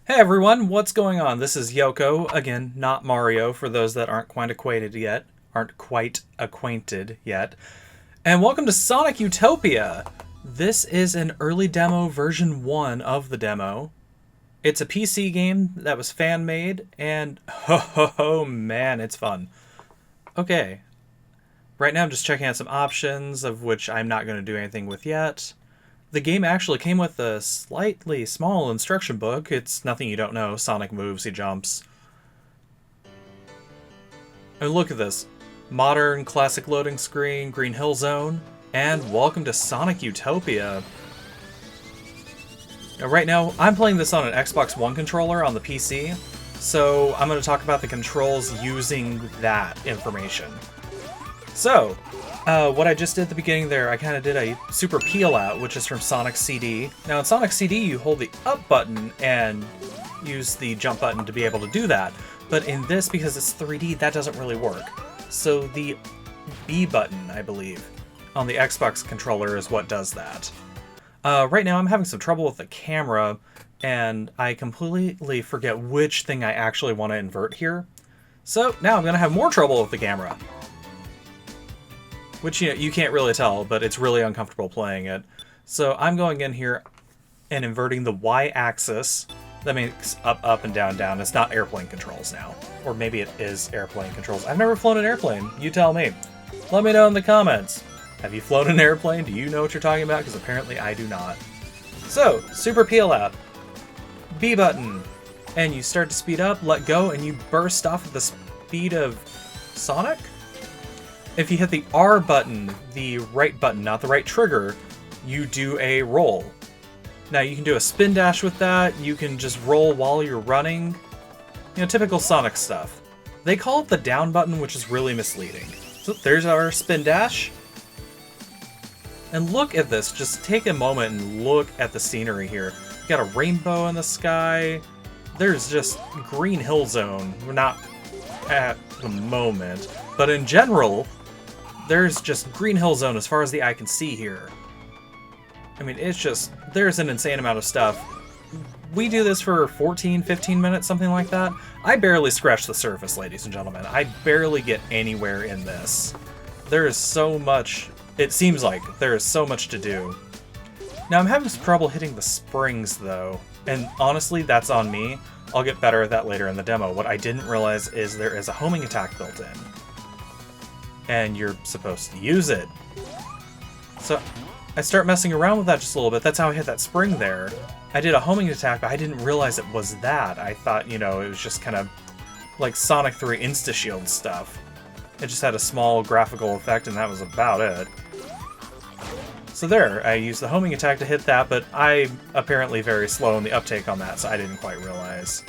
Hey everyone, what's going on? This is Yokuo, again, not Mario, for those that aren't quite acquainted yet. And welcome to Sonic Utopia! This is an early demo, version 1 of the demo. It's a PC game that was fan-made, and ho man, it's fun. Okay, right now I'm just checking out some options, of which I'm not going to do anything with yet. The game actually came with a slightly small instruction book. It's nothing you don't know. Sonic moves, he jumps. And look at this. Modern, classic loading screen, Green Hill Zone, and welcome to Sonic Utopia. Now, right now, I'm playing this on an Xbox One controller on the PC, so I'm going to talk about the controls using that information. So, what I just did at the beginning there, I kind of did a super peel out, which is from Sonic CD. Now in Sonic CD, you hold the up button and use the jump button to be able to do that. But in this, because it's 3D, that doesn't really work. So the B button, I believe, on the Xbox controller is what does that. Right now I'm having some trouble with the camera, and I completely forget which thing I actually want to invert here. So now I'm going to have more trouble with the camera. Which, you can't really tell, but it's really uncomfortable playing it. So I'm going in here and inverting the Y-axis. That makes up, up, and down, down. It's not airplane controls now. Or maybe it is airplane controls. I've never flown an airplane. You tell me. Let me know in the comments. Have you flown an airplane? Do you know what you're talking about? Because apparently I do not. So, super peel out. B button. And you start to speed up, let go, and you burst off at the speed of Sonic? If you hit the R button, the right button, not the right trigger, you do a roll. Now you can do a spin dash with that, you can just roll while you're running. Typical Sonic stuff. They call it the down button, which is really misleading. So there's our spin dash. And look at this, just take a moment and look at the scenery here. You got a rainbow in the sky. There's just Green Hill Zone. We're not at the moment, but in general, there's just Green Hill Zone as far as the eye can see here. I mean, it's just, there's an insane amount of stuff. We do this for 14, 15 minutes, something like that. I barely scratch the surface, ladies and gentlemen. I barely get anywhere in this. There is so much, it seems like there is so much to do. Now, I'm having some trouble hitting the springs, though. And honestly, that's on me. I'll get better at that later in the demo. What I didn't realize is there is a homing attack built in. And you're supposed to use it. So I start messing around with that just a little bit. That's how I hit that spring there. I did a homing attack, but I didn't realize it was that. I thought, it was just kind of like Sonic 3 Insta-Shield stuff. It just had a small graphical effect, and that was about it. So there, I used the homing attack to hit that, but I'm apparently very slow in the uptake on that, so I didn't quite realize.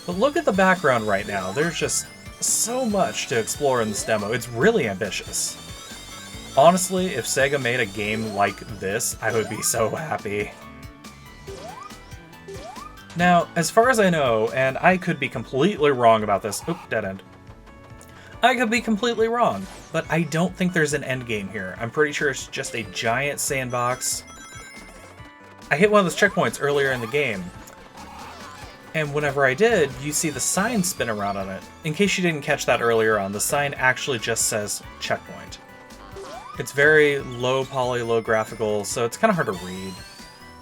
But look at the background right now. There's just so much to explore in this demo. It's really ambitious. Honestly, if SEGA made a game like this, I would be so happy. Now, as far as I know, and I could be completely wrong about this. Oop, dead end. I could be completely wrong, but I don't think there's an end game here. I'm pretty sure it's just a giant sandbox. I hit one of those checkpoints earlier in the game, and whenever I did, you see the sign spin around on it. In case you didn't catch that earlier on, the sign actually just says checkpoint. It's very low poly, low graphical, so it's kind of hard to read.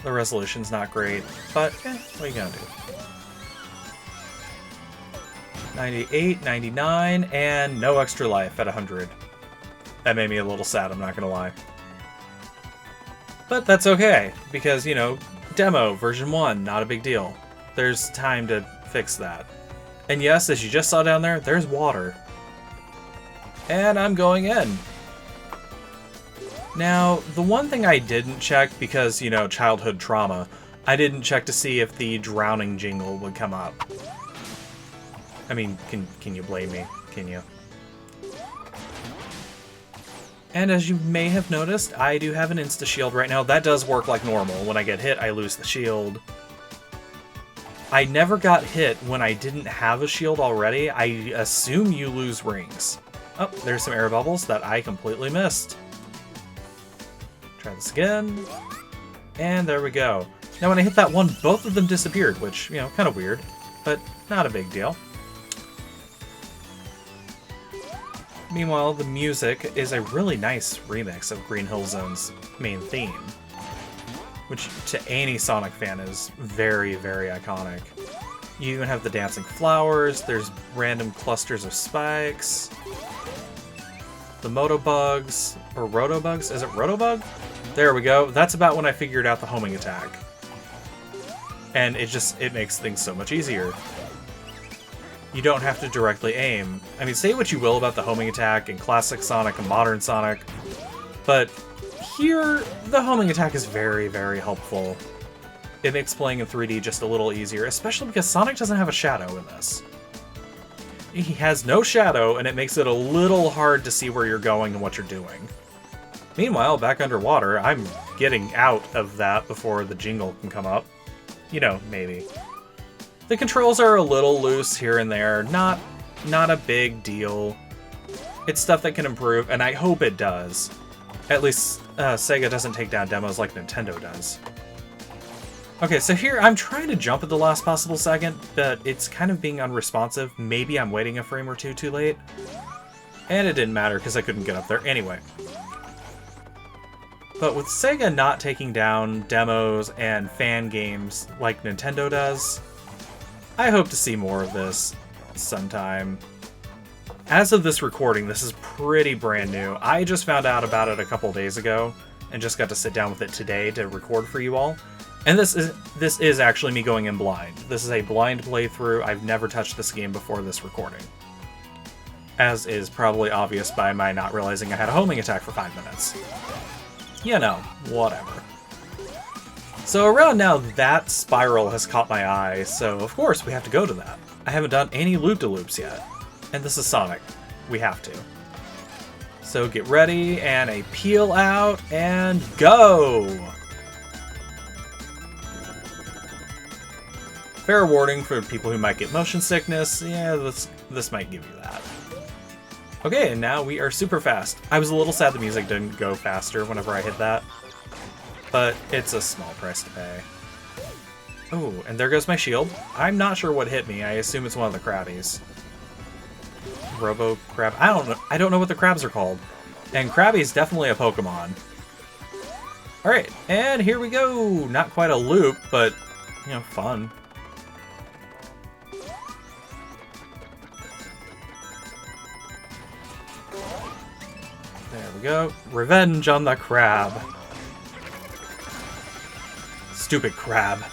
The resolution's not great, but what are you gonna do? 98, 99, and no extra life at 100. That made me a little sad, I'm not gonna lie. But that's okay, because, demo, version 1, not a big deal. There's time to fix that. And yes, as you just saw down there, there's water. And I'm going in. Now, the one thing I didn't check, because, childhood trauma, I didn't check to see if the drowning jingle would come up. I mean, can you blame me? Can you? And as you may have noticed, I do have an insta-shield right now. That does work like normal. When I get hit, I lose the shield. I never got hit when I didn't have a shield already. I assume you lose rings. Oh, there's some air bubbles that I completely missed. Try this again. And there we go. Now when I hit that one, both of them disappeared, which, you know, kind of weird, but not a big deal. Meanwhile, the music is a really nice remix of Green Hill Zone's main theme, which to any Sonic fan is very, very iconic. You even have the dancing flowers, there's random clusters of spikes, the Motobugs, or Rotobugs? Is it Rotobug? There we go. That's about when I figured out the homing attack. And it makes things so much easier. You don't have to directly aim. I mean, say what you will about the homing attack in classic Sonic and modern Sonic, but here, the homing attack is very, very helpful. It makes playing in 3D just a little easier, especially because Sonic doesn't have a shadow in this. He has no shadow, and it makes it a little hard to see where you're going and what you're doing. Meanwhile, back underwater, I'm getting out of that before the jingle can come up. You know, maybe. The controls are a little loose here and there, not a big deal. It's stuff that can improve, and I hope it does. At least SEGA doesn't take down demos like Nintendo does. Okay, so here I'm trying to jump at the last possible second, but it's kind of being unresponsive. Maybe I'm waiting a frame or two too late. And it didn't matter because I couldn't get up there anyway. But with SEGA not taking down demos and fan games like Nintendo does, I hope to see more of this sometime. As of this recording, this is pretty brand new. I just found out about it a couple days ago and just got to sit down with it today to record for you all. And this is actually me going in blind. This is a blind playthrough. I've never touched this game before this recording. As is probably obvious by my not realizing I had a homing attack for 5 minutes. You know, whatever. So around now, that spiral has caught my eye, so of course we have to go to that. I haven't done any loop-de-loops yet. And this is Sonic. We have to. So get ready, and a peel out, and go! Fair warning for people who might get motion sickness, yeah, this might give you that. Okay, and now we are super fast. I was a little sad the music didn't go faster whenever I hit that, but it's a small price to pay. Oh, and there goes my shield. I'm not sure what hit me. I assume it's one of the crabbies. Robo Crab. I don't know what the crabs are called. And Krabby's definitely a Pokemon. Alright, and here we go! Not quite a loop, but, you know, fun. There we go. Revenge on the crab. Stupid crab.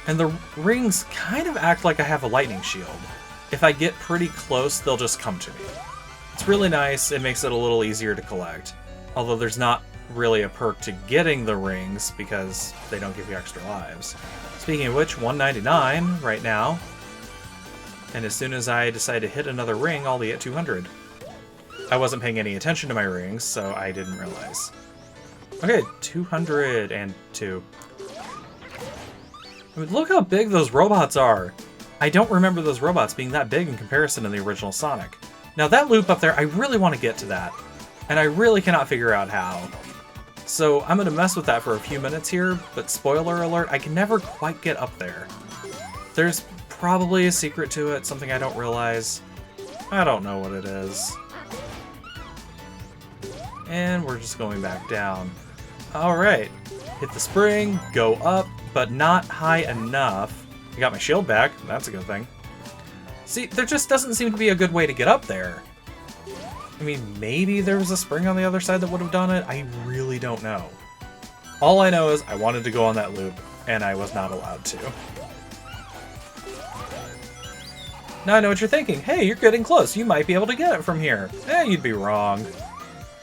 And the rings kind of act like I have a lightning shield. If I get pretty close, they'll just come to me. It's really nice, it makes it a little easier to collect. Although there's not really a perk to getting the rings because they don't give you extra lives. Speaking of which, 199 right now. And as soon as I decide to hit another ring, I'll be at 200. I wasn't paying any attention to my rings, so I didn't realize. Okay, 202. I mean, look how big those robots are! I don't remember those robots being that big in comparison to the original Sonic. Now that loop up there, I really want to get to that. And I really cannot figure out how. So I'm going to mess with that for a few minutes here, but spoiler alert, I can never quite get up there. There's probably a secret to it, something I don't realize. I don't know what it is. And we're just going back down. Alright, hit the spring, go up, but not high enough. I got my shield back, that's a good thing. See, there just doesn't seem to be a good way to get up there. I mean, maybe there was a spring on the other side that would have done it? I really don't know. All I know is I wanted to go on that loop, and I was not allowed to. Now I know what you're thinking. Hey, you're getting close. You might be able to get it from here. Eh, you'd be wrong.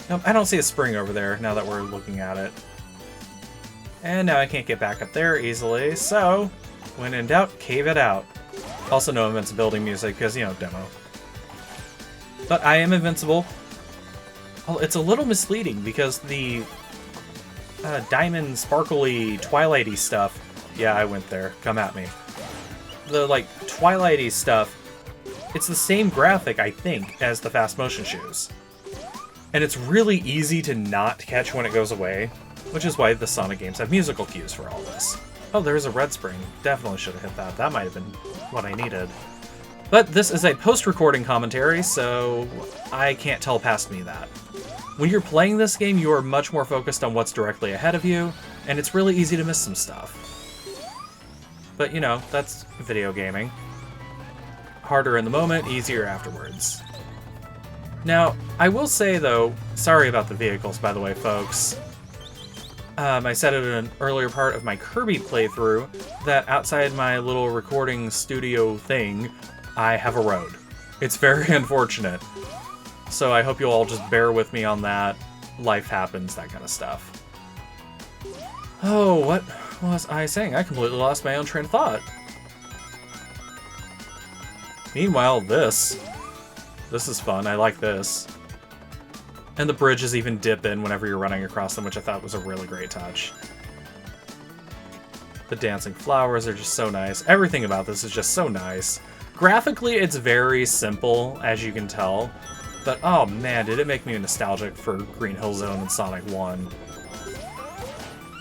Nope, I don't see a spring over there now that we're looking at it. And now I can't get back up there easily, so when in doubt, cave it out. Also no invincibility music, because, you know, demo. But I am invincible. Well, it's a little misleading, because the diamond, sparkly, twilighty stuff... Yeah, I went there. Come at me. The, like, twilighty stuff, it's the same graphic, I think, as the fast motion shoes. And it's really easy to not catch when it goes away. which is why the Sonic games have musical cues for all this. Oh, there's a red spring. Definitely should have hit that. That might have been what I needed. But this is a post-recording commentary, so I can't tell past me that. When you're playing this game, you are much more focused on what's directly ahead of you, and it's really easy to miss some stuff. But, you know, that's video gaming. Harder in the moment, easier afterwards. Now, I will say, though, sorry about the vehicles, by the way, folks. I said it in an earlier part of my Kirby playthrough that outside my little recording studio thing, I have a road. It's very unfortunate. So I hope you'll all just bear with me on that. Life happens, that kind of stuff. Oh, what was I saying? I completely lost my own train of thought. Meanwhile, this is fun. I like this. And the bridges even dip in whenever you're running across them, which I thought was a really great touch. The dancing flowers are just so nice. Everything about this is just so nice. Graphically, it's very simple, as you can tell. But, oh man, did it make me nostalgic for Green Hill Zone and Sonic 1.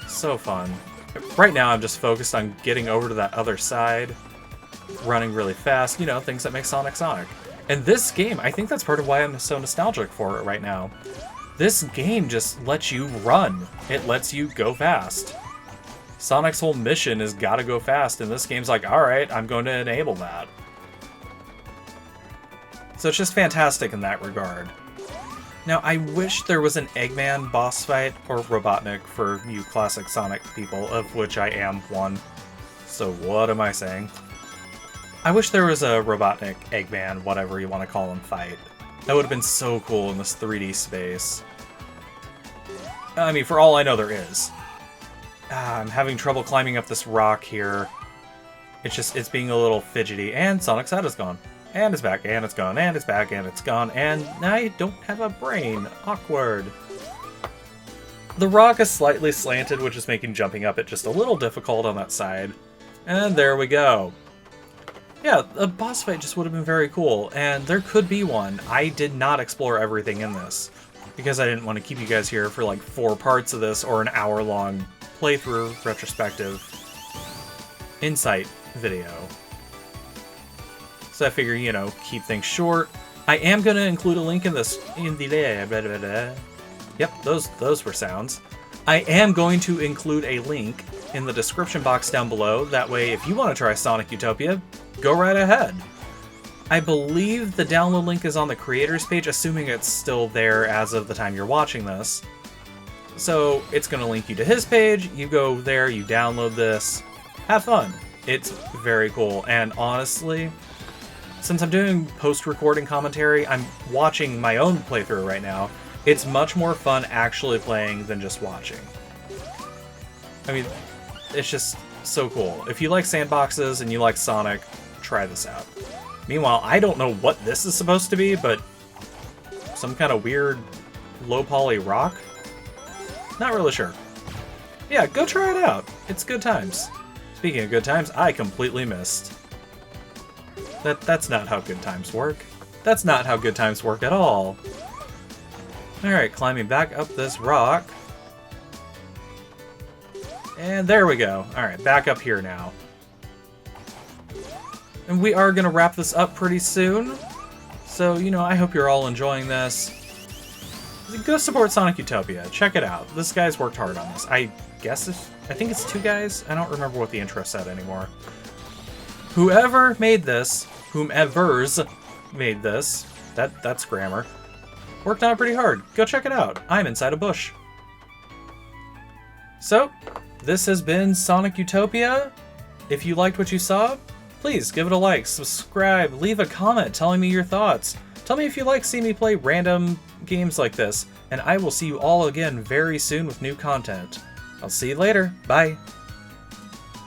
So fun. Right now, I'm just focused on getting over to that other side, running really fast, you know, things that make Sonic Sonic. And this game, I think that's part of why I'm so nostalgic for it right now. This game just lets you run. It lets you go fast. Sonic's whole mission is gotta go fast, and this game's like, alright, I'm going to enable that. So it's just fantastic in that regard. Now, I wish there was an Eggman boss fight, or Robotnik for you classic Sonic people, of which I am one. So what am I saying? I wish there was a Robotnik, Eggman, whatever you want to call him, fight. That would have been so cool in this 3D space. I mean, for all I know, there is. I'm having trouble climbing up this rock here. It's being a little fidgety, and Sonic's head is gone. And it's back, and it's gone, and it's back, and it's gone, and I don't have a brain. Awkward. The rock is slightly slanted, which is making jumping up it just a little difficult on that side. And there we go. Yeah, a boss fight just would have been very cool, and there could be one. I did not explore everything in this, because I didn't want to keep you guys here for like 4 parts of this, or an hour-long playthrough, retrospective, insight video. So I figure, you know, keep things short. I am going to include a link in this, Yep, those were sounds. I am going to include a link in the description box down below, that way if you want to try Sonic Utopia, go right ahead. I believe the download link is on the creators page, assuming it's still there as of the time you're watching this. So it's going to link you to his page, you go there, you download this, have fun. It's very cool, and honestly, since I'm doing post-recording commentary, I'm watching my own playthrough right now. It's much more fun actually playing than just watching. I mean, it's just so cool. If you like sandboxes and you like Sonic, try this out. Meanwhile, I don't know what this is supposed to be, but some kind of weird low-poly rock? Not really sure. Yeah, go try it out. It's good times. Speaking of good times, I completely missed. That's not how good times work. That's not how good times work at all. Alright, climbing back up this rock. And there we go. Alright, back up here now. And we are going to wrap this up pretty soon. So, you know, I hope you're all enjoying this. Go support Sonic Utopia. Check it out. This guy's worked hard on this. I think it's 2 guys? I don't remember what the intro said anymore. Whomever's made this, that's grammar, worked on it pretty hard. Go check it out. I'm inside a bush. So, this has been Sonic Utopia. If you liked what you saw, please give it a like, subscribe, leave a comment telling me your thoughts. Tell me if you like seeing me play random games like this, and I will see you all again very soon with new content. I'll see you later. Bye.